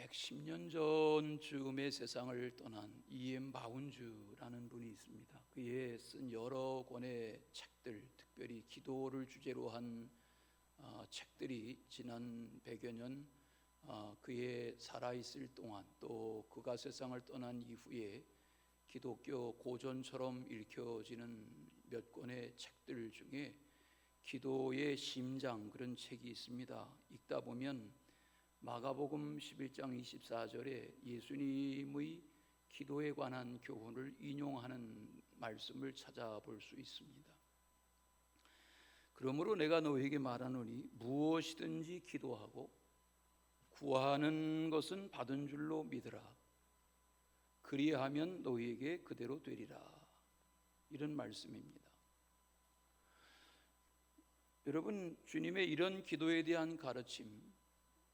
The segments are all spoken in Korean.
110년 전쯤에 세상을 떠난 E.M. 바운즈라는 분이 있습니다. 그의 쓴 여러 권의 책들, 특별히 기도를 주제로 한 책들이 지난 100여 년 그의 살아있을 동안, 또 그가 세상을 떠난 이후에 기독교 고전처럼 읽혀지는 몇 권의 책들 중에 기도의 심장, 그런 책이 있습니다. 읽다 보면 마가복음 11장 24절에 예수님의 기도에 관한 교훈을 인용하는 말씀을 찾아볼 수 있습니다. 그러므로 내가 너희에게 말하노니 무엇이든지 기도하고 구하는 것은 받은 줄로 믿으라. 그리하면 너희에게 그대로 되리라. 이런 말씀입니다. 여러분, 주님의 이런 기도에 대한 가르침,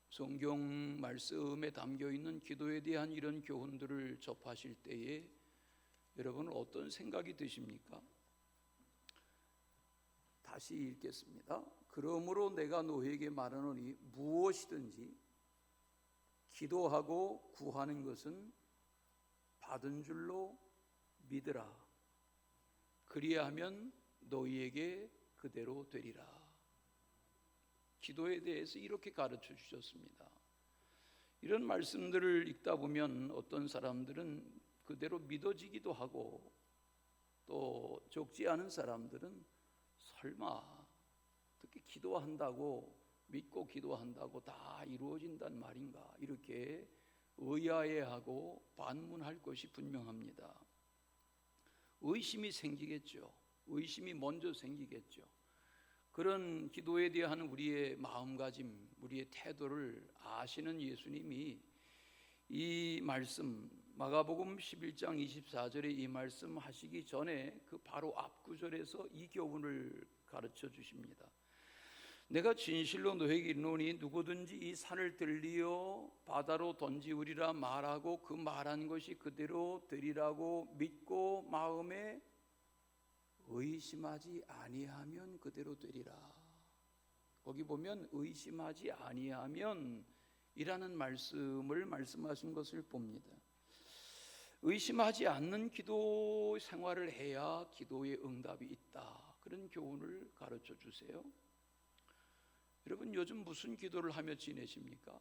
성경 말씀에 담겨있는 기도에 대한 이런 교훈들을 접하실 때에 여러분은 어떤 생각이 드십니까? 다시 읽겠습니다. 그러므로 내가 너희에게 말하노니 무엇이든지 기도하고 구하는 것은 받은 줄로 믿으라. 그리하면 너희에게 그대로 되리라. 기도에 대해서 이렇게 가르쳐 주셨습니다. 이런 말씀들을 읽다 보면 어떤 사람들은 그대로 믿어지기도 하고, 또 적지 않은 사람들은 설마 어떻게 기도한다고, 믿고 기도한다고 다 이루어진단 말인가, 이렇게 의아해하고 반문할 것이 분명합니다. 의심이 생기겠죠. 의심이 먼저 생기겠죠. 그런 기도에 대한 우리의 마음가짐, 우리의 태도를 아시는 예수님이 이 말씀, 마가복음 11장 24절에 이 말씀 하시기 전에 그 바로 앞 구절에서 이 교훈을 가르쳐 주십니다. 내가 진실로 너에게 이르노니 누구든지 이 산을 들리어 바다로 던지우리라 말하고 그 말한 것이 그대로 되리라고 믿고 마음에 의심하지 아니하면 그대로 되리라. 거기 보면 의심하지 아니하면 이라는 말씀을 말씀하신 것을 봅니다. 의심하지 않는 기도 생활을 해야 기도의 응답이 있다, 그런 교훈을 가르쳐 주세요. 여러분, 요즘 무슨 기도를 하며 지내십니까?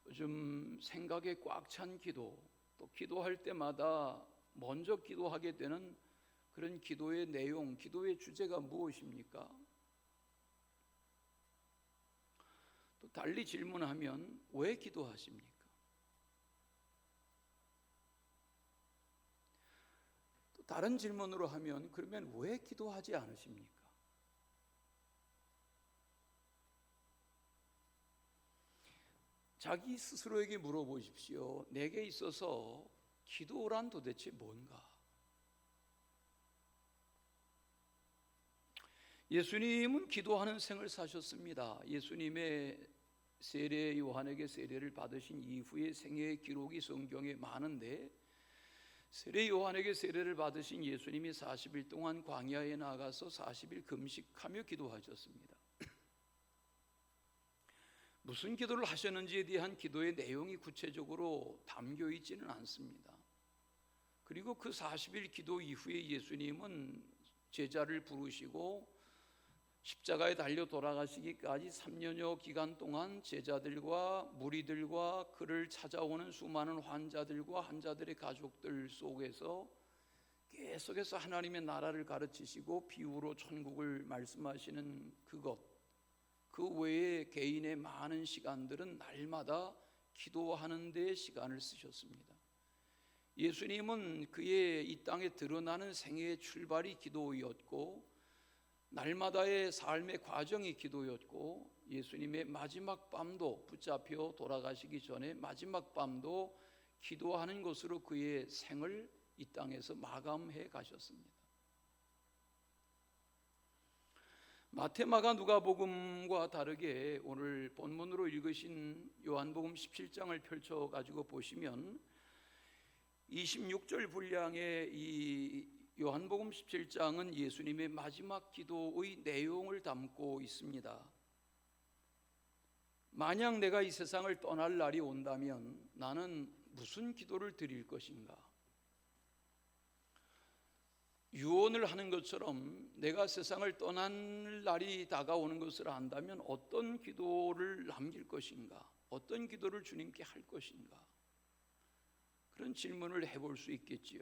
요즘 생각에 꽉 찬 기도, 또 기도할 때마다 먼저 기도하게 되는 그런 기도의 내용, 기도의 주제가 무엇입니까? 또 달리 질문하면 왜 기도하십니까? 또 다른 질문으로 하면 그러면 왜 기도하지 않으십니까? 자기 스스로에게 물어보십시오. 내게 있어서 기도란 도대체 뭔가? 예수님은 기도하는 생을 사셨습니다. 예수님의 세례, 요한에게 세례를 받으신 이후의 생애의 기록이 성경에 많은데, 세례 요한에게 세례를 받으신 예수님이 40일 동안 광야에 나가서 40일 금식하며 기도하셨습니다. 무슨 기도를 하셨는지에 대한 기도의 내용이 구체적으로 담겨 있지는 않습니다. 그리고 그 40일 기도 이후에 예수님은 제자를 부르시고 십자가에 달려 돌아가시기까지 3년여 기간 동안 제자들과 무리들과 그를 찾아오는 수많은 환자들과 환자들의 가족들 속에서 계속해서 하나님의 나라를 가르치시고 비유로 천국을 말씀하시는 그것, 그 외에 개인의 많은 시간들은 날마다 기도하는 데 시간을 쓰셨습니다. 예수님은 그의 이 땅에 드러나는 생애의 출발이 기도였고, 날마다의 삶의 과정이 기도였고, 예수님의 마지막 밤도, 붙잡혀 돌아가시기 전에 마지막 밤도 기도하는 것으로 그의 생을 이 땅에서 마감해 가셨습니다. 마태, 마가, 누가복음과 다르게 오늘 본문으로 읽으신 요한복음 17장을 펼쳐 가지고 보시면 26절 분량의 이 요한복음 17장은 예수님의 마지막 기도의 내용을 담고 있습니다. 만약 내가 이 세상을 떠날 날이 온다면 나는 무슨 기도를 드릴 것인가? 유언을 하는 것처럼 내가 세상을 떠날 날이 다가오는 것을 안다면 어떤 기도를 남길 것인가? 어떤 기도를 주님께 할 것인가? 그런 질문을 해볼 수 있겠지요.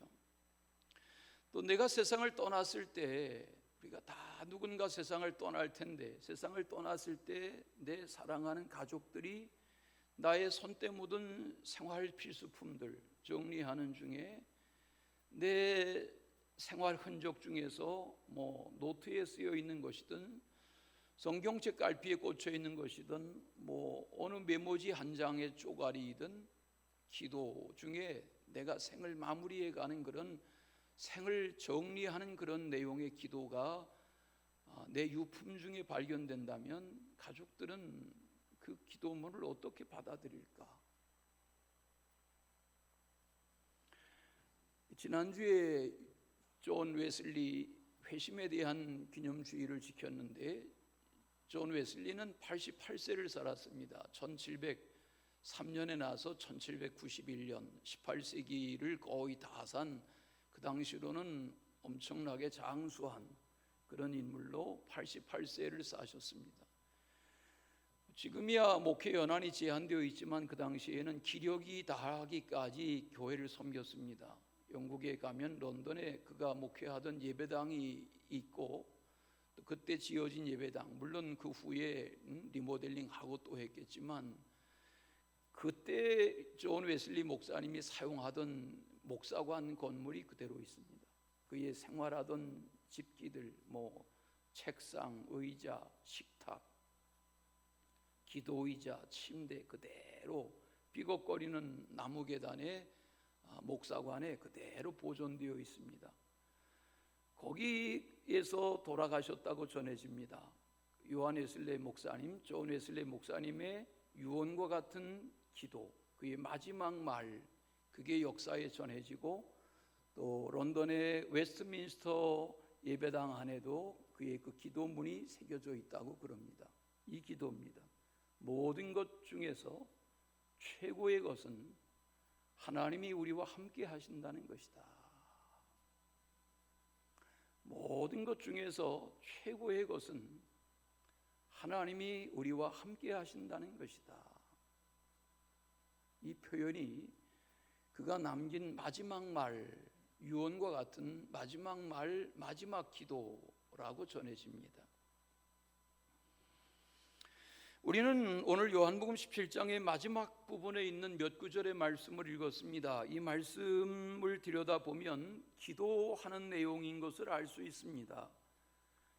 또 내가 세상을 떠났을 때, 우리가 다 누군가 세상을 떠날 텐데, 세상을 떠났을 때 내 사랑하는 가족들이 나의 손때 묻은 생활 필수품들 정리하는 중에 내 생활 흔적 중에서 노트에 쓰여 있는 것이든 성경책 깔피에 꽂혀 있는 것이든 어느 메모지 한 장의 쪼가리이든 기도 중에 내가 생을 마무리해 가는 그런 생을 정리하는 그런 내용의 기도가 내 유품 중에 발견된다면 가족들은 그 기도문을 어떻게 받아들일까? 지난주에 존 웨슬리 회심에 대한 기념주의를 지켰는데 존 웨슬리는 88세를 살았습니다. 1703년에 나서 1791년 18세기를 거의 다 산 그 당시로는 엄청나게 장수한 그런 인물로 88세를 사셨습니다. 지금이야 목회 연한이 제한되어 있지만 그 당시에는 기력이 다하기까지 교회를 섬겼습니다. 영국에 가면 런던에 그가 목회하던 예배당이 있고 또 그때 지어진 예배당, 물론 그 후에 리모델링하고 또 했겠지만 그때 존 웨슬리 목사님이 사용하던 목사관 건물이 그대로 있습니다. 그의 생활하던 집기들, 책상, 의자, 식탁, 기도의자, 침대 그대로 삐걱거리는 나무 계단에 목사관에 그대로 보존되어 있습니다. 거기에서 돌아가셨다고 전해집니다. 요한 웨슬리 목사님, 존 웨슬리 목사님의 유언과 같은 기도, 그의 마지막 말, 그게 역사에 전해지고 또 런던의 웨스트민스터 예배당 안에도 그의 그 기도문이 새겨져 있다고 그럽니다. 이 기도입니다. 모든 것 중에서 최고의 것은 하나님이 우리와 함께 하신다는 것이다. 모든 것 중에서 최고의 것은 하나님이 우리와 함께 하신다는 것이다. 이 표현이 그가 남긴 마지막 말, 유언과 같은 마지막 말, 마지막 기도라고 전해집니다. 우리는 오늘 요한복음 17장의 마지막 부분에 있는 몇 구절의 말씀을 읽었습니다. 이 말씀을 들여다보면 기도하는 내용인 것을 알 수 있습니다.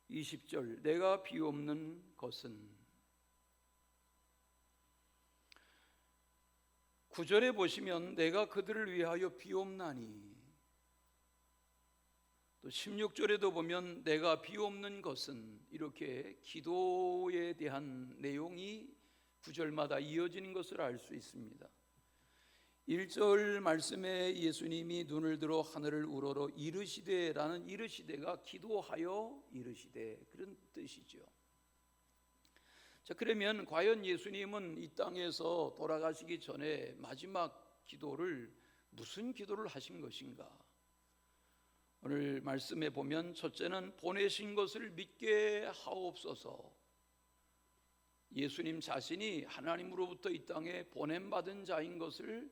20절, 내가 비옵는 것은. 9절에 보시면 내가 그들을 위하여 비옵나니, 또 16절에도 보면 내가 비옵는 것은, 이렇게 기도에 대한 내용이 9절마다 이어지는 것을 알 수 있습니다. 1절 말씀에 예수님이 눈을 들어 하늘을 우러러 이르시되라는 이르시되가 기도하여 이르시되, 그런 뜻이죠. 자, 그러면 과연 예수님은 이 땅에서 돌아가시기 전에 마지막 기도를 무슨 기도를 하신 것인가? 오늘 말씀에 보면 첫째는 보내신 것을 믿게 하옵소서. 예수님 자신이 하나님으로부터 이 땅에 보냄받은 자인 것을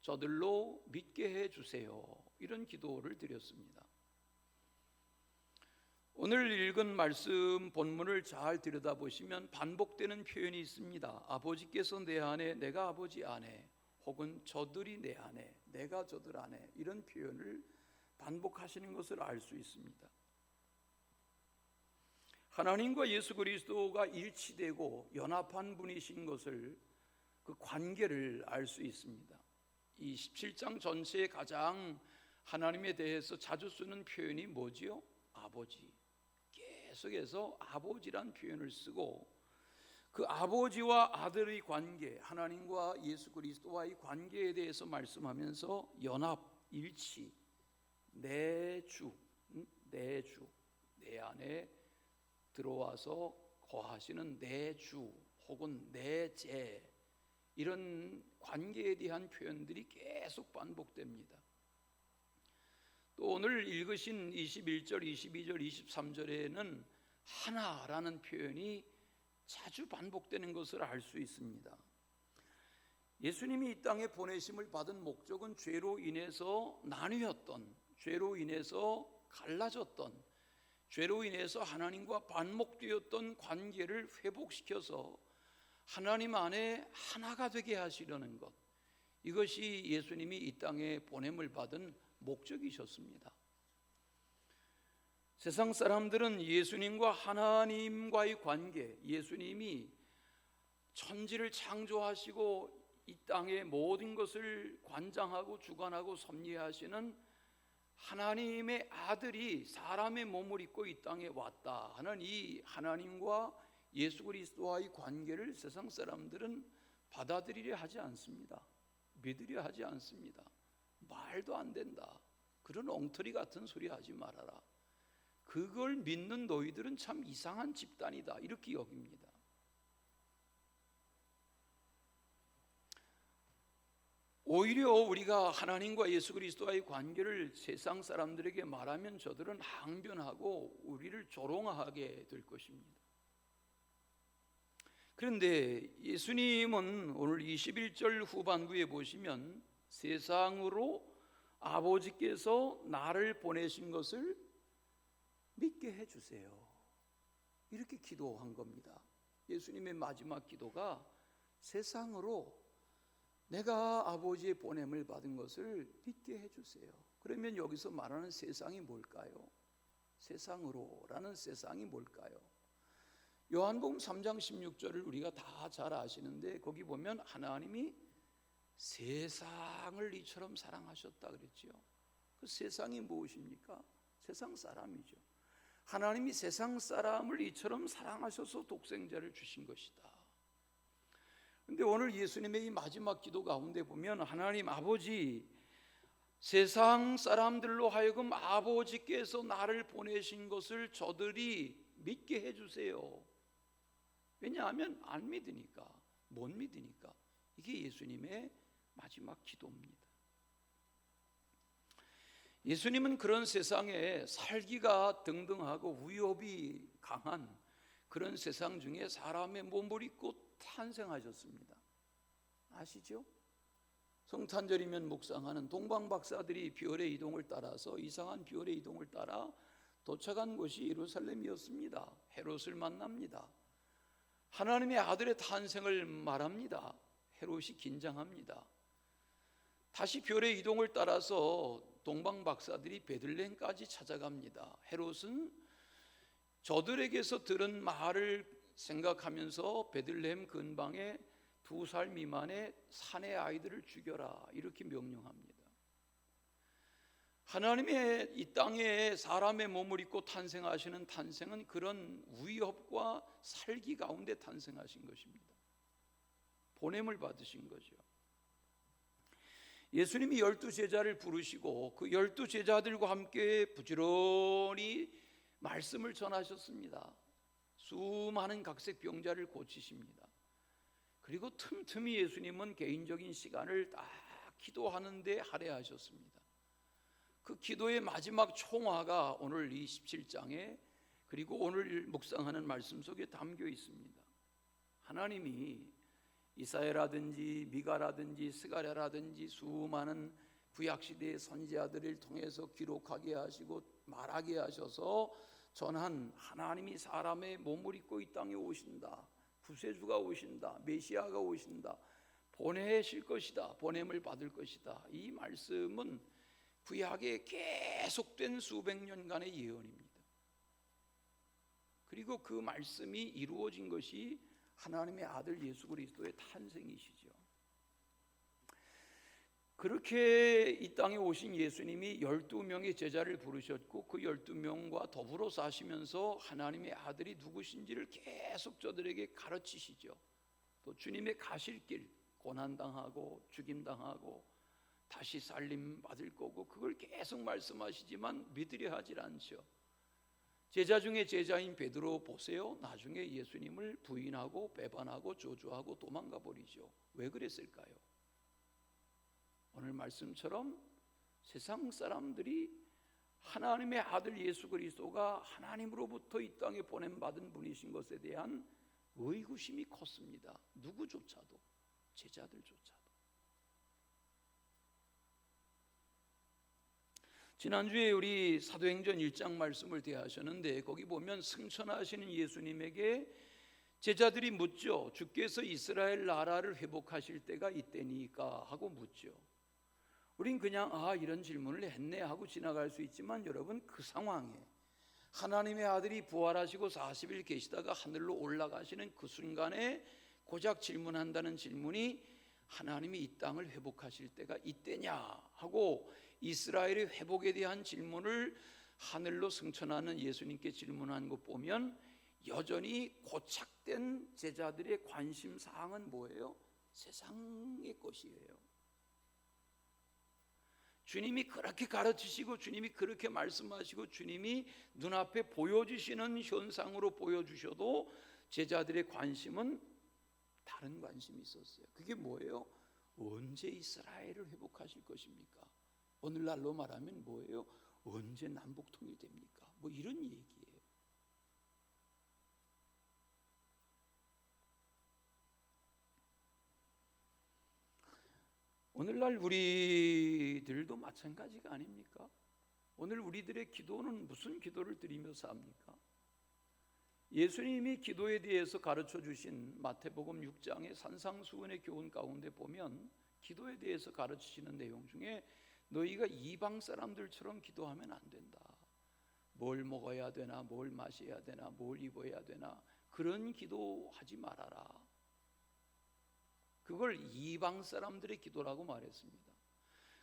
저들로 믿게 해주세요. 이런 기도를 드렸습니다. 오늘 읽은 말씀 본문을 잘 들여다보시면 반복되는 표현이 있습니다. 아버지께서 내 안에, 내가 아버지 안에, 혹은 저들이 내 안에, 내가 저들 안에, 이런 표현을 반복하시는 것을 알 수 있습니다. 하나님과 예수 그리스도가 일치되고 연합한 분이신 것을, 그 관계를 알 수 있습니다. 이 17장 전체에 가장 하나님에 대해서 자주 쓰는 표현이 뭐지요? 아버지. 계속해서 아버지란 표현을 쓰고, 그 아버지와 아들의 관계, 하나님과 예수 그리스도와의 관계에 대해서 말씀하면서 연합, 일치, 내 주, 내 안에 들어와서 거하시는 내 주, 혹은 내 죄, 이런 관계에 대한 표현들이 계속 반복됩니다. 또 오늘 읽으신 21절, 22절, 23절에는 하나라는 표현이 자주 반복되는 것을 알 수 있습니다. 예수님이 이 땅에 보내심을 받은 목적은 죄로 인해서 나뉘었던, 죄로 인해서 갈라졌던, 죄로 인해서 하나님과 반목되었던 관계를 회복시켜서 하나님 안에 하나가 되게 하시려는 것, 이것이 예수님이 이 땅에 보냄을 받은 목적이셨습니다. 세상 사람들은 예수님과 하나님과의 관계, 예수님이 천지를 창조하시고 이 땅의 모든 것을 관장하고 주관하고 섭리하시는 하나님의 아들이 사람의 몸을 입고 이 땅에 왔다 하는 이 하나님과 예수 그리스도와의 관계를 세상 사람들은 받아들이려 하지 않습니다. 믿으려 하지 않습니다. 말도 안 된다, 그런 엉터리 같은 소리 하지 말아라, 그걸 믿는 너희들은 참 이상한 집단이다, 이렇게 여깁니다. 오히려 우리가 하나님과 예수 그리스도와의 관계를 세상 사람들에게 말하면 저들은 항변하고 우리를 조롱하게 될 것입니다. 그런데 예수님은 오늘 21절 후반부에 보시면 세상으로 아버지께서 나를 보내신 것을 믿게 해주세요, 이렇게 기도한 겁니다. 예수님의 마지막 기도가 세상으로 내가 아버지의 보냄을 받은 것을 믿게 해주세요. 그러면 여기서 말하는 세상이 뭘까요? 세상으로라는 세상이 뭘까요? 요한복음 3장 16절을 우리가 다 잘 아시는데 거기 보면 하나님이 세상을 이처럼 사랑하셨다 그랬죠. 그 세상이 무엇입니까? 세상 사람이죠. 하나님이 세상 사람을 이처럼 사랑하셔서 독생자를 주신 것이다. 그런데 오늘 예수님의 이 마지막 기도 가운데 보면 하나님 아버지, 세상 사람들로 하여금 아버지께서 나를 보내신 것을 저들이 믿게 해주세요. 왜냐하면 안 믿으니까, 못 믿으니까. 이게 예수님의 마지막 기도입니다. 예수님은 그런 세상에 살기가 등등하고 위협이 강한 그런 세상 중에 사람의 몸을 입고 탄생하셨습니다. 아시죠? 성탄절이면 묵상하는 동방 박사들이 별의 이동을 따라서 이상한 별의 이동을 따라 도착한 곳이 예루살렘이었습니다. 헤롯을 만납니다. 하나님의 아들의 탄생을 말합니다. 헤롯이 긴장합니다. 다시 별의 이동을 따라서 동방 박사들이 베들레헴까지 찾아갑니다. 헤롯은 저들에게서 들은 말을 생각하면서 베들레헴 근방에 2살 미만의 사내 아이들을 죽여라, 이렇게 명령합니다. 하나님의 이 땅에 사람의 몸을 입고 탄생하시는 탄생은 그런 위협과 살기 가운데 탄생하신 것입니다. 보냄을 받으신 거죠. 예수님이 12제자를 부르시고 그 12제자들과 함께 부지런히 말씀을 전하셨습니다. 수많은 각색 병자를 고치십니다. 그리고 틈틈이 예수님은 개인적인 시간을 딱 기도하는 데 할애하셨습니다. 그 기도의 마지막 총화가 오늘 이 17장에 그리고 오늘 묵상하는 말씀 속에 담겨 있습니다. 하나님이 이사야라든지 미가라든지 스가랴라든지 수많은 구약시대의 선지자들을 통해서 기록하게 하시고 말하게 하셔서 전한 하나님이 사람의 몸을 입고 이 땅에 오신다, 구세주가 오신다, 메시아가 오신다, 보내실 것이다, 보냄을 받을 것이다, 이 말씀은 구약의 계속된 수백 년간의 예언입니다. 그리고 그 말씀이 이루어진 것이 하나님의 아들 예수 그리스도의 탄생이시죠. 그렇게 이 땅에 오신 예수님이 12명의 제자를 부르셨고 그 12명과 더불어 사시면서 하나님의 아들이 누구신지를 계속 저들에게 가르치시죠. 또 주님의 가실 길, 고난당하고 죽임당하고 다시 살림 받을 거고 그걸 계속 말씀하시지만 믿으려 하질 않죠. 제자 중에 제자인 베드로 보세요. 나중에 예수님을 부인하고 배반하고 저주하고 도망가 버리죠. 왜 그랬을까요? 오늘 말씀처럼 세상 사람들이 하나님의 아들 예수 그리스도가 하나님으로부터 이 땅에 보냄받은 분이신 것에 대한 의구심이 컸습니다. 누구조차도, 제자들조차도. 지난주에 우리 사도행전 1장 말씀을 대하셨는데 거기 보면 승천하시는 예수님에게 제자들이 묻죠. 주께서 이스라엘 나라를 회복하실 때가 이때니까 하고 묻죠. 우린 그냥 이런 질문을 했네 하고 지나갈 수 있지만 여러분, 그 상황에 하나님의 아들이 부활하시고 40일 계시다가 하늘로 올라가시는 그 순간에 고작 질문한다는 질문이 하나님이 이 땅을 회복하실 때가 이때냐 하고 이스라엘의 회복에 대한 질문을 하늘로 승천하는 예수님께 질문한 것 보면 여전히 고착된 제자들의 관심 사항은 뭐예요? 세상의 것이에요. 주님이 그렇게 가르치시고 주님이 그렇게 말씀하시고 주님이 눈앞에 보여주시는 현상으로 보여주셔도 제자들의 관심은 다른 관심이 있었어요. 그게 뭐예요? 언제 이스라엘을 회복하실 것입니까? 오늘날로 말하면 뭐예요? 언제 남북 통일됩니까? 뭐 이런 얘기예요. 오늘날 우리들도 마찬가지가 아닙니까? 오늘 우리들의 기도는 무슨 기도를 드리면서 합니까? 예수님이 기도에 대해서 가르쳐 주신 마태복음 6장의 산상수훈의 교훈 가운데 보면 기도에 대해서 가르치시는 내용 중에 너희가 이방 사람들처럼 기도하면 안 된다. 뭘 먹어야 되나, 뭘 마셔야 되나, 뭘 입어야 되나, 그런 기도하지 말아라. 그걸 이방 사람들의 기도라고 말했습니다.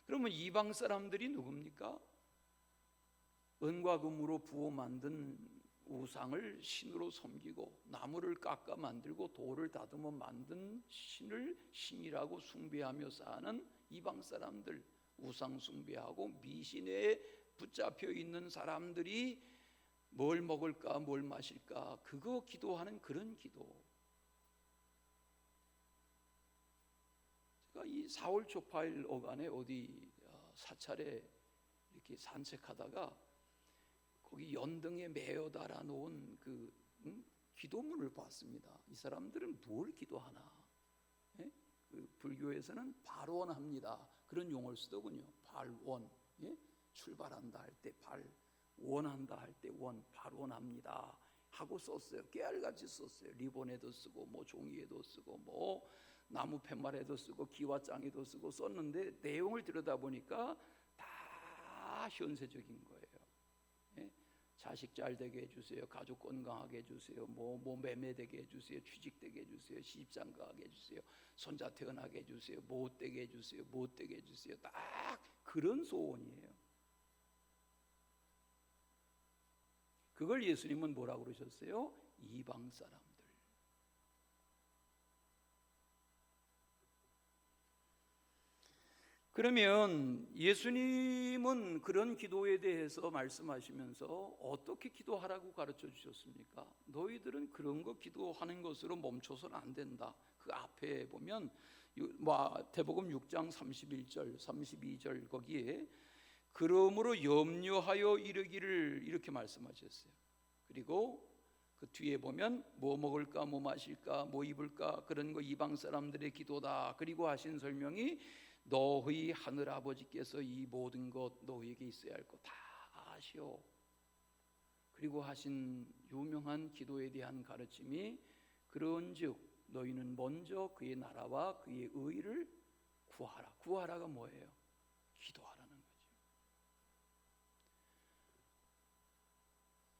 그러면 이방 사람들이 누굽니까? 은과 금으로 부어 만든 우상을 신으로 섬기고 나무를 깎아 만들고 돌을 다듬어 만든 신을 신이라고 숭배하며 사는 이방 사람들, 우상 숭배하고 미신에 붙잡혀 있는 사람들이 뭘 먹을까 뭘 마실까 그거 기도하는 그런 기도. 제가 이 4월 초파일 어간에 어디 사찰에 이렇게 산책하다가 거기 연등에 매어 달아 놓은 그 기도문을 봤습니다. 이 사람들은 뭘 기도하나? 예? 그 불교에서는 발원합니다. 그런 용어를 쓰더군요. 발원. 예? 출발한다 할 때 발, 원한다 할 때 원, 발원합니다 하고 썼어요. 깨알같이 썼어요. 리본에도 쓰고 뭐 종이에도 쓰고 뭐 나무 팻말에도 쓰고 기와장에도 쓰고 썼는데 내용을 들여다보니까 다 현세적인 거예요. 예? 자식 잘 되게 해주세요. 가족 건강하게 해주세요. 뭐 매매되게 해주세요. 취직되게 해주세요. 시집장가하게 해주세요. 손자 태어나게 해주세요. 못되게 해주세요. 못되게 해주세요. 딱 그런 소원이에요. 그걸 예수님은 뭐라고 그러셨어요? 이방 사람들. 그러면 예수님은 그런 기도에 대해서 말씀하시면서 어떻게 기도하라고 가르쳐 주셨습니까? 너희들은 그런 거 기도하는 것으로 멈춰서는 안 된다. 그 앞에 보면 마태복음 6장 31절, 32절 거기에 그러므로 염려하여 이르기를 이렇게 말씀하셨어요. 그리고 그 뒤에 보면 뭐 먹을까 뭐 마실까 뭐 입을까 그런 거 이방 사람들의 기도다. 그리고 하신 설명이 너희 하늘 아버지께서 이 모든 것 너희에게 있어야 할 것 다 아시오. 그리고 하신 유명한 기도에 대한 가르침이 그런즉 너희는 먼저 그의 나라와 그의 의를 구하라. 구하라가 뭐예요? 기도하라는 거죠.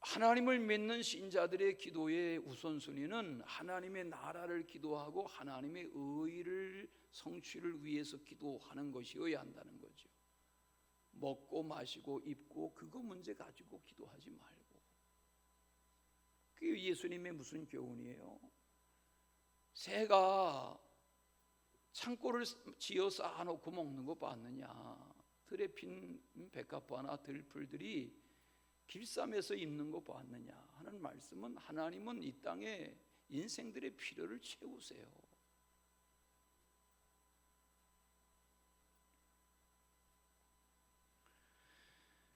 하나님을 믿는 신자들의 기도의 우선순위는 하나님의 나라를 기도하고 하나님의 의를 성취를 위해서 기도하는 것이어야 한다는 거죠. 먹고 마시고 입고 그거 문제 가지고 기도하지 말고. 그게 예수님의 무슨 교훈이에요? 새가 창고를 지어 쌓아놓고 먹는 거 봤느냐? 들에 핀 백합화나 들풀들이 길쌈에서 입는 거 보았느냐 하는 말씀은 하나님은 이 땅에 인생들의 필요를 채우세요.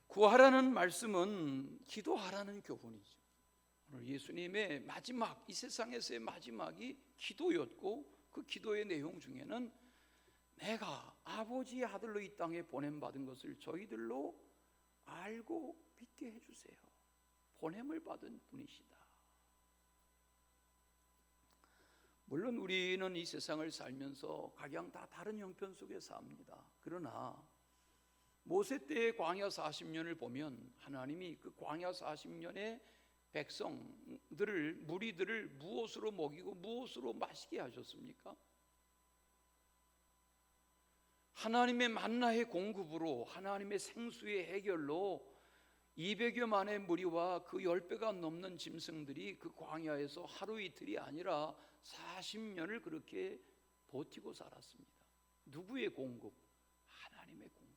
구하라는 말씀은 기도하라는 교훈이죠. 오늘 예수님의 마지막, 이 세상에서의 마지막이 기도였고, 그 기도의 내용 중에는 내가 아버지의 아들로 이 땅에 보냄받은 것을 저희들로 알고 믿게 해주세요. 보냄을 받은 분이시다. 물론 우리는 이 세상을 살면서 각양 다 다른 형편 속에 삽니다. 그러나 모세 때의 광야 40년을 보면 하나님이 그 광야 40년의 백성들을, 무리들을 무엇으로 먹이고 무엇으로 마시게 하셨습니까? 하나님의 만나의 공급으로, 하나님의 생수의 해결로 200여만의 무리와 그 10배가 넘는 짐승들이 그 광야에서 하루 이틀이 아니라 40년을 그렇게 버티고 살았습니다. 누구의 공급? 하나님의 공급.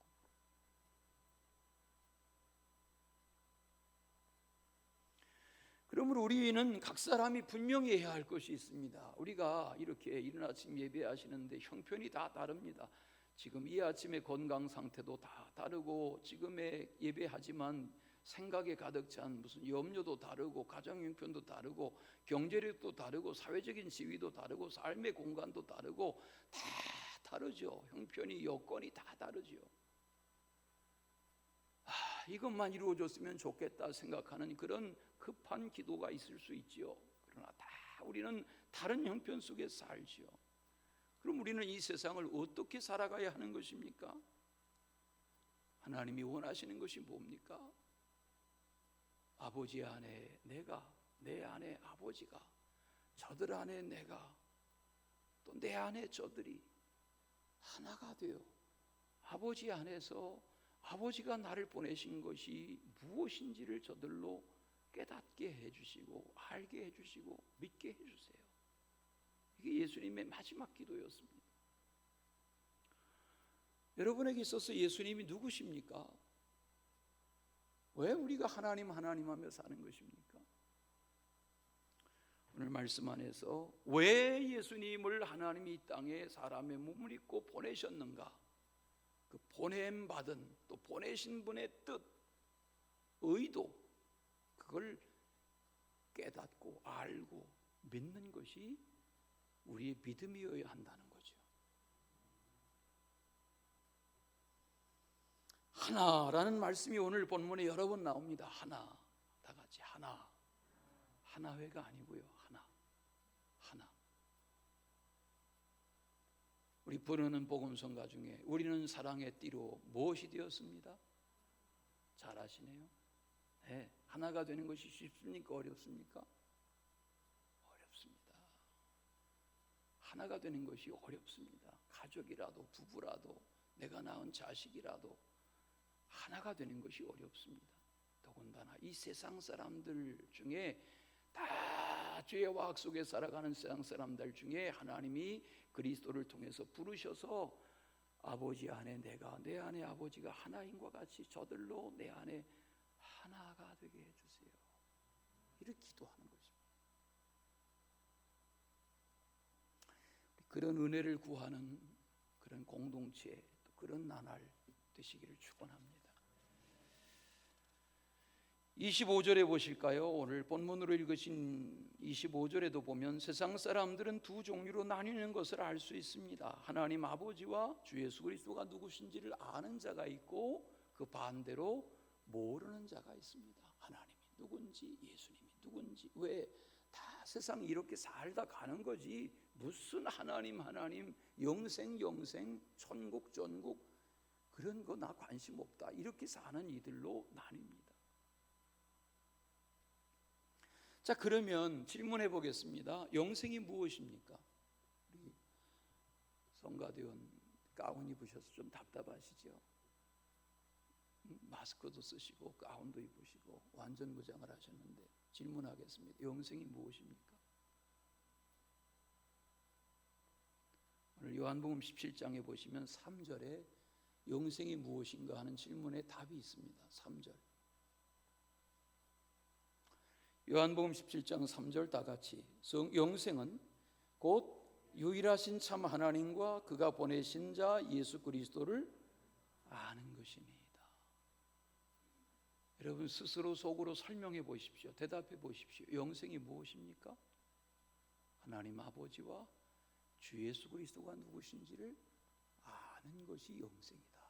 그러므로 우리는 각 사람이 분명히 해야 할 것이 있습니다. 우리가 이렇게 이른 아침 예배하시는데 형편이 다 다릅니다. 지금 이 아침의 건강 상태도 다 다르고, 지금의 예배하지만 생각에 가득 찬 무슨 염려도 다르고, 가정 형편도 다르고, 경제력도 다르고, 사회적인 지위도 다르고, 삶의 공간도 다르고, 다 다르죠. 형편이, 여건이 다 다르죠. 이것만 이루어졌으면 좋겠다 생각하는 그런 급한 기도가 있을 수 있지요. 그러나 다 우리는 다른 형편 속에 살지요. 그럼 우리는 이 세상을 어떻게 살아가야 하는 것입니까? 하나님이 원하시는 것이 뭡니까? 아버지 안에 내가, 내 안에 아버지가, 저들 안에 내가, 또 내 안에 저들이 하나가 되어 아버지 안에서 아버지가 나를 보내신 것이 무엇인지를 저들로 깨닫게 해주시고, 알게 해주시고, 믿게 해주세요. 이게 예수님의 마지막 기도였습니다. 여러분에게 있어서 예수님이 누구십니까? 왜 우리가 하나님 하나님 하며 사는 것입니까? 오늘 말씀 안에서 왜 예수님을 하나님이 이 땅에 사람의 몸을 입고 보내셨는가, 그 보냄받은, 또 보내신 분의 뜻, 의도, 그걸 깨닫고 알고 믿는 것이 우리의 믿음이어야 한다는 거죠. 하나라는 말씀이 오늘 본문에 여러 번 나옵니다. 하나, 다 같이 하나. 하나회가 아니고요, 하나. 우리 부르는 복음성가 중에 우리는 사랑의 띠로 무엇이 되었습니다? 잘 아시네요. 네, 하나가 되는 것이 쉽습니까? 어렵습니까? 어렵습니다. 하나가 되는 것이 어렵습니다. 가족이라도, 부부라도, 내가 낳은 자식이라도 하나가 되는 것이 어렵습니다. 더군다나 이 세상 사람들 중에, 다 죄의 와악 속에 살아가는 세상 사람들 중에 하나님이 그리스도를 통해서 부르셔서 아버지 안에 내가, 내 안에 아버지가 하나인 것 같이 저들로 내 안에 하나가 되게 해주세요. 이렇게 기도하는 것입니다. 그런 은혜를 구하는 그런 공동체, 또 그런 나날 되시기를 축원합니다. 25절에 보실까요? 오늘 본문으로 읽으신 25절에도 보면 세상 사람들은 두 종류로 나뉘는 것을 알 수 있습니다. 하나님 아버지와 주 예수 그리스도가 누구신지를 아는 자가 있고, 그 반대로 모르는 자가 있습니다. 하나님이 누군지, 예수님이 누군지, 왜 다 세상 이렇게 살다 가는 거지, 무슨 하나님, 영생, 천국, 전국, 그런 거 나 관심 없다, 이렇게 사는 이들로 나뉩니다. 자, 그러면 질문해 보겠습니다. 영생이 무엇입니까? 우리 성가대원 가운 입으셔서 좀 답답하시죠? 마스크도 쓰시고 가운도 입으시고 완전 무장을 하셨는데 질문하겠습니다. 영생이 무엇입니까? 오늘 요한복음 17장에 보시면 3절에 영생이 무엇인가 하는 질문에 답이 있습니다. 3절. 요한복음 17장 3절 다 같이 영생은 곧 유일하신 참 하나님과 그가 보내신 자 예수 그리스도를 아는 것입니다. 여러분 스스로 속으로 설명해 보십시오. 대답해 보십시오. 영생이 무엇입니까? 하나님 아버지와 주 예수 그리스도가 누구신지를 아는 것이 영생이다.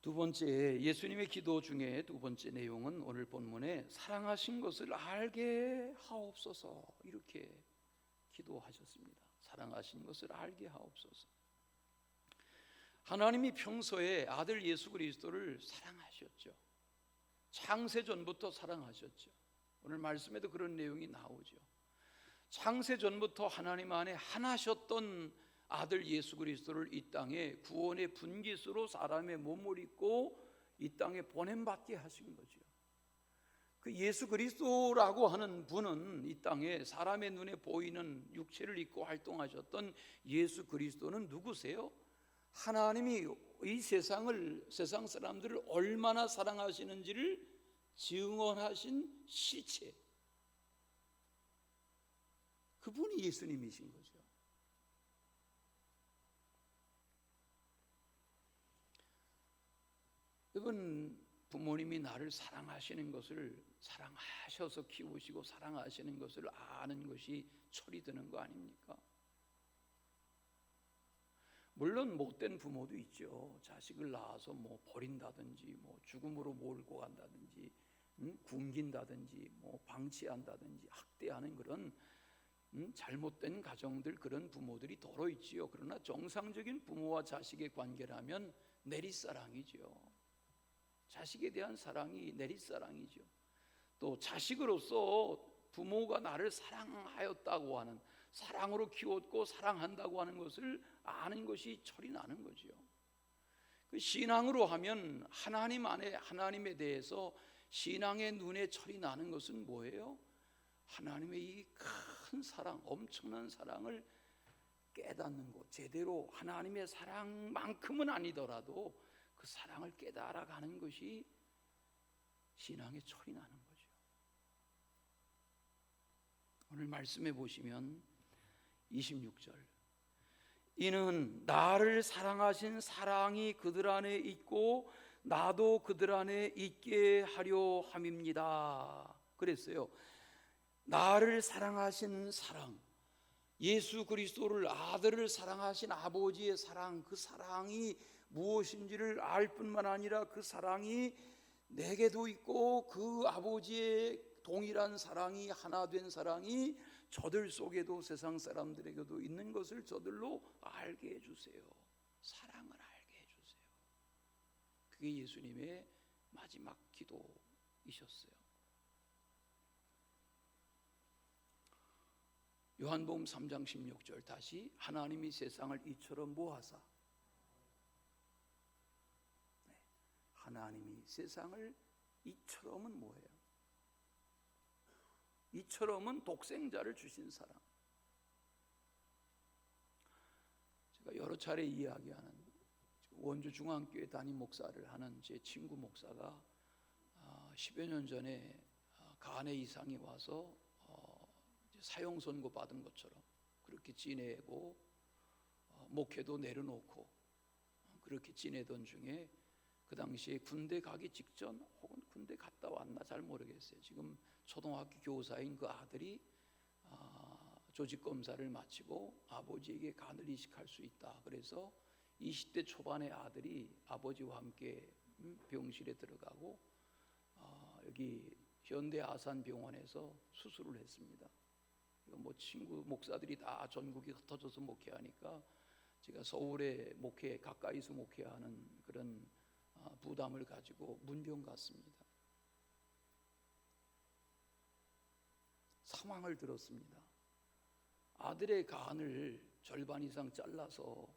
두 번째, 예수님의 기도 중에 두 번째 내용은 오늘 본문에 사랑하신 것을 알게 하옵소서, 이렇게 기도하셨습니다. 사랑하신 것을 알게 하옵소서. 하나님이 평소에 아들 예수 그리스도를 사랑하셨죠. 창세 전부터 사랑하셨죠. 오늘 말씀에도 그런 내용이 나오죠. 창세 전부터 하나님 안에 하나셨던 아들 예수 그리스도를 이 땅에 구원의 분깃으로 사람의 몸을 입고 이 땅에 보냄받게 하신 거죠. 그 예수 그리스도라고 하는 분은 이 땅에 사람의 눈에 보이는 육체를 입고 활동하셨던 예수 그리스도는 누구세요? 하나님이 이 세상 사람들을 얼마나 사랑하시는지를 증언하신 실체, 그분이 예수님이신 거죠. 여러분, 부모님이 나를 사랑하시는 것을, 사랑하셔서 키우시고 사랑하시는 것을 아는 것이 철이 드는 거 아닙니까? 물론 못된 부모도 있죠. 자식을 낳아서 뭐 버린다든지, 뭐 죽음으로 몰고 간다든지, 굶긴다든지, 뭐 방치한다든지, 학대하는 그런 잘못된 가정들, 그런 부모들이 더러 있지요. 그러나 정상적인 부모와 자식의 관계라면 내리사랑이죠. 자식에 대한 사랑이 내리사랑이죠. 또 자식으로서 부모가 나를 사랑하였다고 하는, 사랑으로 키웠고 사랑한다고 하는 것을 아는 것이 철이 나는 거죠. 그 신앙으로 하면 하나님 안에, 하나님에 대해서 신앙의 눈에 철이 나는 것은 뭐예요? 하나님의 이 큰 사랑, 엄청난 사랑을 깨닫는 것, 제대로 하나님의 사랑만큼은 아니더라도 그 사랑을 깨달아가는 것이 신앙의 철이 나는 거죠. 오늘 말씀해 보시면 26절, 이는 나를 사랑하신 사랑이 그들 안에 있고 나도 그들 안에 있게 하려 함입니다. 그랬어요. 나를 사랑하신 사랑, 예수 그리스도를, 아들을 사랑하신 아버지의 사랑, 그 사랑이 무엇인지를 알 뿐만 아니라 그 사랑이 내게도 있고 그 아버지의 동일한 사랑이, 하나 된 사랑이 저들 속에도, 세상 사람들에게도 있는 것을 저들로 알게 해주세요. 사랑을 알게 해주세요. 그게 예수님의 마지막 기도이셨어요. 요한복음 3장 16절 다시, 하나님이 세상을 이처럼 모하사, 하나님이 세상을 이처럼은 뭐예요? 이처럼은 독생자를 주신 사랑. 제가 여러 차례 이야기하는, 원주 중앙교회 담임 목사를 하는 제 친구 목사가 10여 년 전에 간에 이상이 와서 사형 선고 받은 것처럼 그렇게 지내고 목회도 내려놓고 그렇게 지내던 중에, 그 당시에 군대 가기 직전 혹은 군대 갔다 왔나 잘 모르겠어요. 지금 초등학교 교사인 그 아들이 조직 검사를 마치고 아버지에게 간을 이식할 수 있다. 그래서 20대 초반의 아들이 아버지와 함께 병실에 들어가고 여기 현대 아산병원에서 수술을 했습니다. 뭐 친구 목사들이 다 전국에 흩어져서 목회하니까 제가 서울에 가까이서 목회하는 그런 부담을 가지고 문병 갔습니다. 상황을 들었습니다. 아들의 간을 절반 이상 잘라서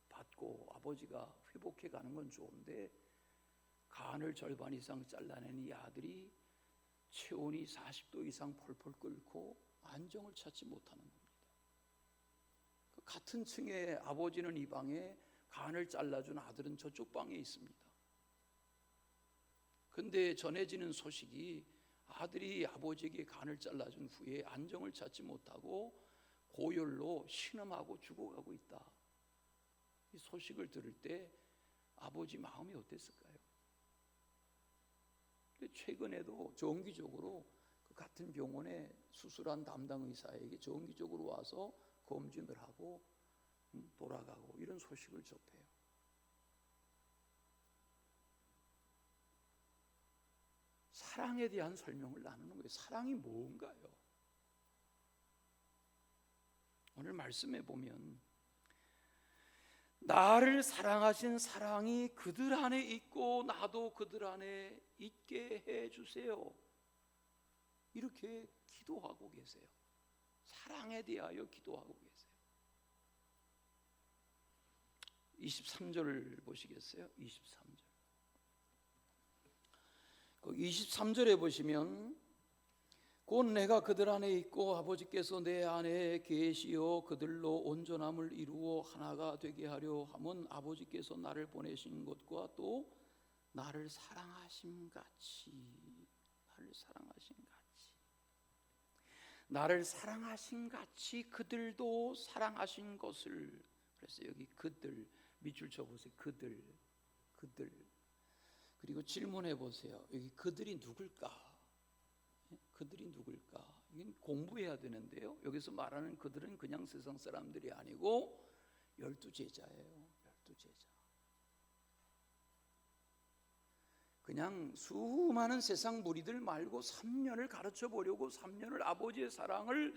받고 아버지가 회복해 가는 건 좋은데, 간을 절반 이상 잘라낸 이 아들이 체온이 40도 이상 펄펄 끓고 안정을 찾지 못하는 겁니다. 그 같은 층에 아버지는 이 방에, 간을 잘라준 아들은 저쪽 방에 있습니다. 근데 전해지는 소식이 아들이 아버지에게 간을 잘라준 후에 안정을 찾지 못하고 고열로 신음하고 죽어가고 있다. 이 소식을 들을 때 아버지 마음이 어땠을까요? 최근에도 정기적으로 그 같은 병원에 수술한 담당 의사에게 정기적으로 와서 검진을 하고 돌아가고 이런 소식을 접해요. 사랑에 대한 설명을 나누는 거예요. 사랑이 뭔가요? 오늘 말씀에 보면 나를 사랑하신 사랑이 그들 안에 있고 나도 그들 안에 있게 해주세요. 이렇게 기도하고 계세요. 사랑에 대하여 기도하고 계세요. 23절 보시겠어요? 23절. 그 23절에 보시면 곧 내가 그들 안에 있고 아버지께서 내 안에 계시어 그들로 온전함을 이루어 하나가 되게 하려 함은 아버지께서 나를 보내신 것과 또 나를 사랑하심 같이 나를 사랑하신 같이 그들도 사랑하신 것을. 그래서 여기 그들 밑줄 쳐보세요. 그들 그리고 질문해 보세요. 여기 그들이 누굴까? 그들이 누굴까? 이건 공부해야 되는데요. 여기서 말하는 그들은 그냥 세상 사람들이 아니고 12제자예요. 12제자. 그냥 수많은 세상 무리들 말고 3년을 가르쳐 보려고, 3년을 아버지의 사랑을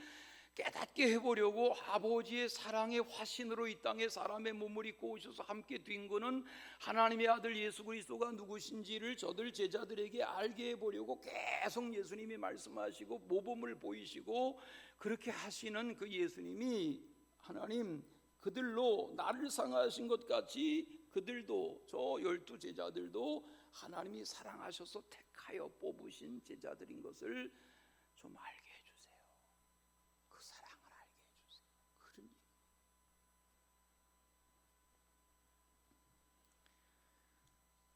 깨닫게 해보려고 아버지의 사랑의 화신으로 이 땅에 사람의 몸을 입고 오셔서 함께 뛴 거는 하나님의 아들 예수 그리스도가 누구신지를 저들 제자들에게 알게 해보려고 계속 예수님이 말씀하시고 모범을 보이시고 그렇게 하시는 그 예수님이 하나님 그들로 나를 사랑하신 것 같이 그들도 저 12제자들도 하나님이 사랑하셔서 택하여 뽑으신 제자들인 것을 좀 알게 해주세요. 그 사랑을 알게 해주세요. 그런 얘기.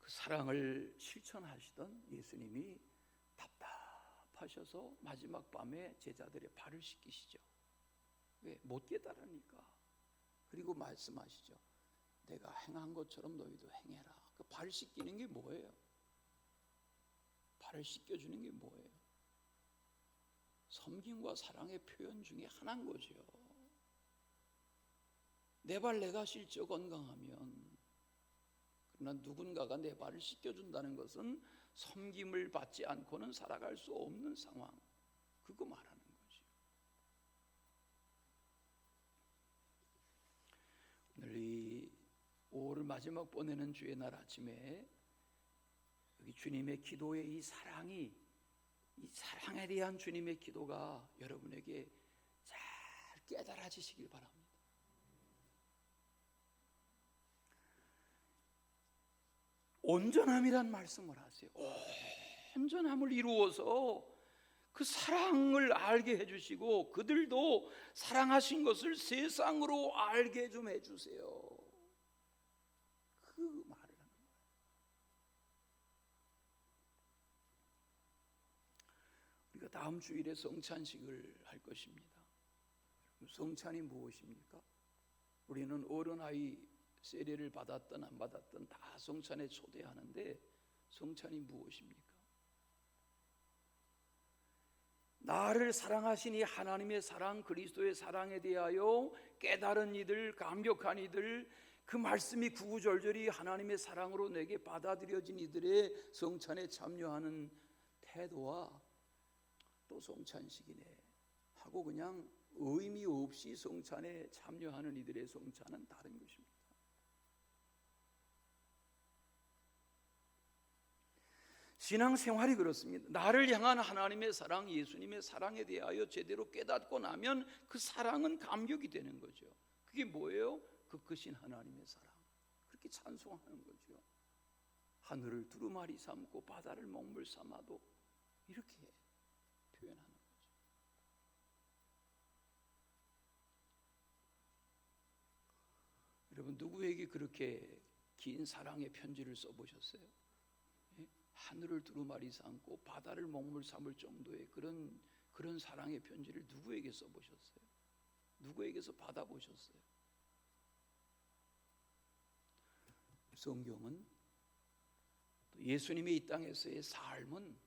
그 사랑을 실천하시던 예수님이 답답하셔서 마지막 밤에 제자들의 발을 씻기시죠. 왜? 못 깨달으니까. 그리고 말씀하시죠. 내가 행한 것처럼 너희도 행해라. 그 발 씻기는 게 뭐예요? 발을 씻겨주는 게 뭐예요? 섬김과 사랑의 표현 중에 하나인 거죠. 내 발 내가 실제 건강하면, 그러나 누군가가 내 발을 씻겨준다는 것은 섬김을 받지 않고는 살아갈 수 없는 상황, 그거 말하는 거죠. 오늘 이 5월 마지막 보내는 주의 날 아침에 여기 주님의 기도의 이 사랑이, 이 사랑에 대한 주님의 기도가 여러분에게 잘 깨달아지시길 바랍니다. 온전함이란 말씀을 하세요. 온전함을 이루어서 그 사랑을 알게 해주시고 그들도 사랑하신 것을 세상으로 알게 좀 해주세요. 그 말을 하는 거예요. 우리가 다음 주일에 성찬식을 할 것입니다. 성찬이 무엇입니까? 우리는 어린아이 세례를 받았든 안 받았든 다 성찬에 초대하는데 성찬이 무엇입니까? 나를 사랑하신 이 하나님의 사랑, 그리스도의 사랑에 대하여 깨달은 이들, 감격한 이들, 그 말씀이 구구절절히 하나님의 사랑으로 내게 받아들여진 이들의 성찬에 참여하는 태도와 또 성찬식이네 하고 그냥 의미 없이 성찬에 참여하는 이들의 성찬은 다른 것입니다. 신앙생활이 그렇습니다. 나를 향한 하나님의 사랑, 예수님의 사랑에 대하여 제대로 깨닫고 나면 그 사랑은 감격이 되는 거죠. 그게 뭐예요? 그 크신 하나님의 사랑. 그렇게 찬송하는 거죠. 하늘을 두루마리 삼고 바다를 먹물 삼아도 이렇게 표현하는 거죠. 여러분 누구에게 그렇게 긴 사랑의 편지를 써보셨어요? 예? 하늘을 두루마리 삼고 바다를 먹물 삼을 정도의 그런 사랑의 편지를 누구에게 써보셨어요? 누구에게서 받아보셨어요? 성경은 또 예수님의 이 땅에서의 삶은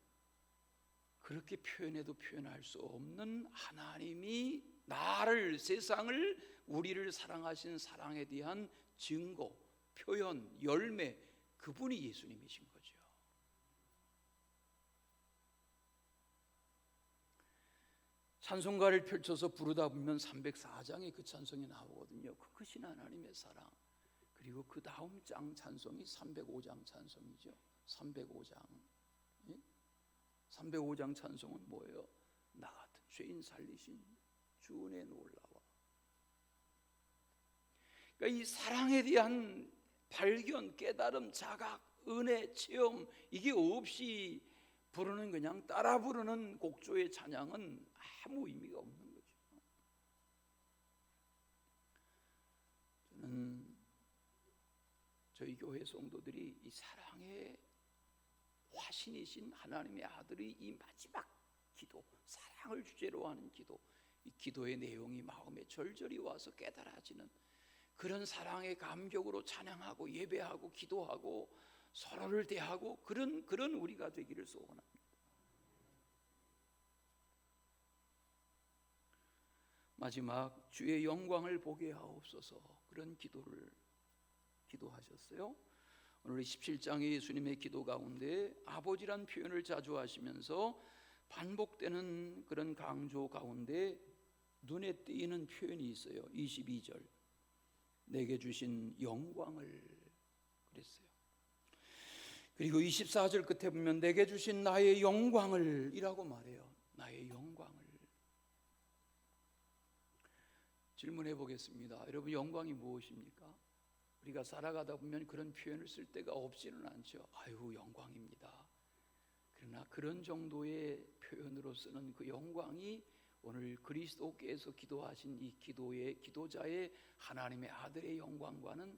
그렇게 표현해도 표현할 수 없는 하나님이 나를, 세상을, 우리를 사랑하신 사랑에 대한 증거, 표현, 열매, 그분이 예수님이신 거죠. 찬송가를 펼쳐서 부르다 보면 304장에 그 찬송이 나오거든요. 그 크신 하나님의 사랑. 그리고 그 다음 장 찬송이 305장 찬송이죠. 305장. 305장 찬송은 뭐예요? 나 같은 죄인 살리신 주 은혜 놀라워. 그러니까 이 사랑에 대한 발견, 깨달음, 자각, 은혜, 체험, 이게 없이 부르는, 그냥 따라 부르는 곡조의 찬양은 아무 의미가 없는 거죠. 저는 저희 교회 성도들이 이 사랑의 화신이신 하나님의 아들이 이 마지막 기도, 사랑을 주제로 하는 기도, 이 기도의 내용이 마음에 절절히 와서 깨달아지는 그런 사랑의 감격으로 찬양하고 예배하고 기도하고 서로를 대하고 그런 우리가 되기를 소원합니다. 마지막 주의 영광을 보게 하옵소서, 그런 기도를 기도하셨어요. 오늘 17장의 예수님의 기도 가운데 아버지란 표현을 자주 하시면서 반복되는 그런 강조 가운데 눈에 띄는 표현이 있어요. 22절, 내게 주신 영광을 그랬어요. 그리고 24절 끝에 보면 내게 주신 나의 영광을 이라고 말해요. 나의 영광을. 질문해 보겠습니다. 여러분, 영광이 무엇입니까? 우리가 살아가다 보면 그런 표현을 쓸 때가 없지는 않죠. 아유, 영광입니다. 그러나 그런 정도의 표현으로 쓰는 그 영광이 오늘 그리스도께서 기도하신 이 기도자의 하나님의 아들의 영광과는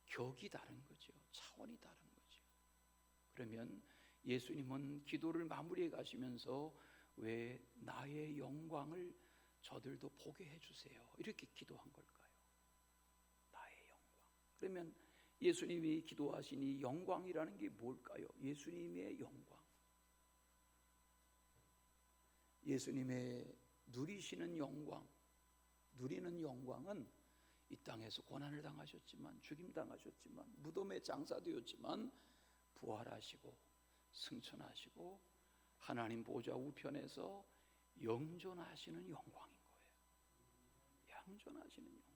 격이 다른 거죠. 차원이 다른 거죠. 그러면 예수님은 기도를 마무리해 가시면서 왜 나의 영광을 저들도 보게 해주세요, 이렇게 기도한 걸까요? 나의 영광. 그러면 예수님이 기도하신 이 영광이라는 게 뭘까요? 예수님의 영광, 예수님의 누리시는 영광, 누리는 영광은 이 땅에서 고난을 당하셨지만, 죽임당하셨지만, 무덤에 장사되었지만 부활하시고 승천하시고 하나님 보좌 우편에서 영존하시는 영광인 거예요. 영존하시는 영광.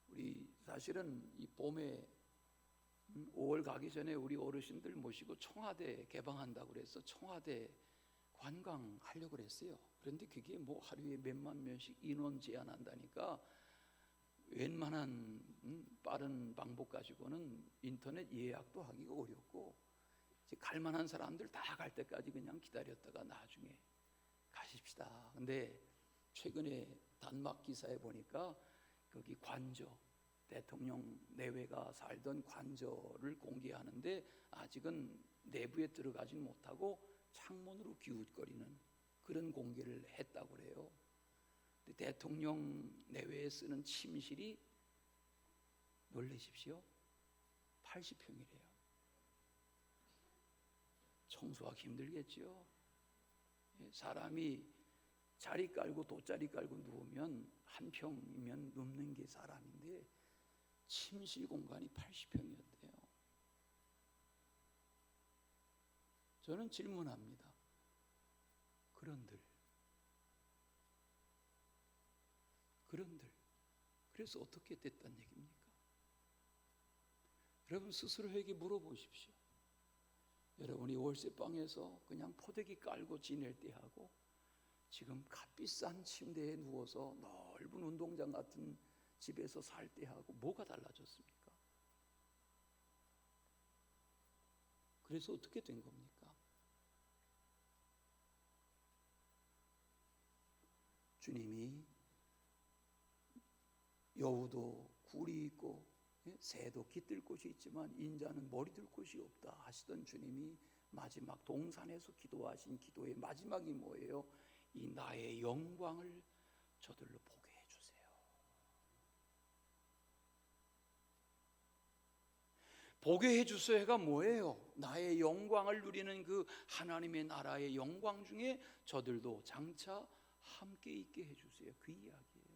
우리 사실은 이 봄에 5월 가기 전에 우리 어르신들 모시고 청와대 개방한다고 그래서 청와대 관광하려고 그랬어요. 그런데 그게 뭐 하루에 몇만 명씩 인원 제한한다니까 웬만한 빠른 방법 가지고는 인터넷 예약도 하기가 어렵고, 이제 갈 만한 사람들 다 갈 때까지 그냥 기다렸다가 나중에 가십시다. 근데 최근에 단막 기사에 보니까 거기 관저, 대통령 내외가 살던 관저를 공개하는데 아직은 내부에 들어가진 못하고 창문으로 기웃거리는 그런 공개를 했다고 그래요. 대통령 내외에 쓰는 침실이, 놀라십시오, 80평이래요. 청소하기 힘들겠죠. 사람이 자리 깔고 돗자리 깔고 누우면 한 평이면 눕는 게 사람인데 침실 공간이 80평이었대요. 저는 질문합니다. 그런들 그래서 어떻게 됐단 얘기입니까? 여러분 스스로에게 물어보십시오. 여러분이 월세방에서 그냥 포대기 깔고 지낼 때하고 지금 값비싼 침대에 누워서 넓은 운동장 같은 집에서 살 때하고 뭐가 달라졌습니까? 그래서 어떻게 된 겁니까? 주님이 여우도 굴이 있고 새도 깃들 곳이 있지만 인자는 머리 둘 곳이 없다 하시던 주님이 마지막 동산에서 기도하신 기도의 마지막이 뭐예요? 이 나의 영광을 저들로 보게 해주세요. 보게 해주세요가 뭐예요? 나의 영광을 누리는 그 하나님의 나라의 영광 중에 저들도 장차 함께 있게 해주세요. 그 이야기예요.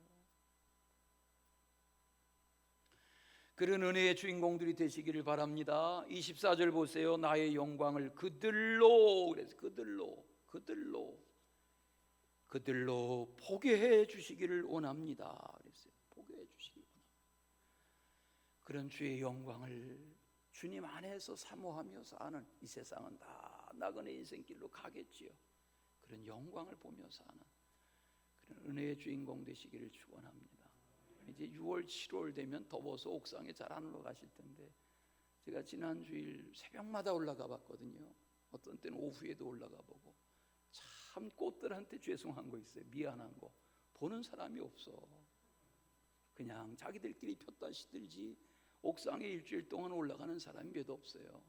그런 은혜의 주인공들이 되시기를 바랍니다. 24절 보세요. 나의 영광을 그들로, 그래서 그들로 보게 해 주시기를 원합니다. 그랬어요. 보게 해 주시기 원합니다. 그런 주의 영광을 주님 안에서 사모하며 사는 이 세상은 다 나그네 인생길로 가겠지요. 그런 영광을 보며 사는 그런 은혜의 주인공 되시기를 축원합니다. 이제 6월, 7월 되면 더워서 옥상에 잘 안 올라가실 텐데 제가 지난 주일 새벽마다 올라가 봤거든요. 어떤 때는 오후에도 올라가 보고 참 꽃들한테 죄송한 거 있어요. 미안한 거 보는 사람이 없어. 그냥 자기들끼리 폈다 시들지 옥상에 일주일 동안 올라가는 사람이 몇 없어요.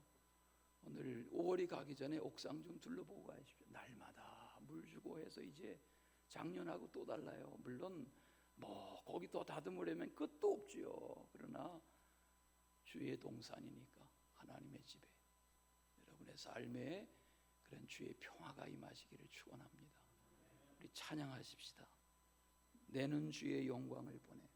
오늘 5월이 가기 전에 옥상 좀 둘러보고 가십시오. 날마다 물 주고 해서 이제 작년하고 또 달라요. 물론 뭐 거기 더 다듬으려면 끝도 없지요. 그러나 주의 동산이니까 하나님의 집에 여러분의 삶에 그런 주의 평화가 임하시기를 축원합니다. 우리 찬양하십시다. 내는 주의 영광을 보내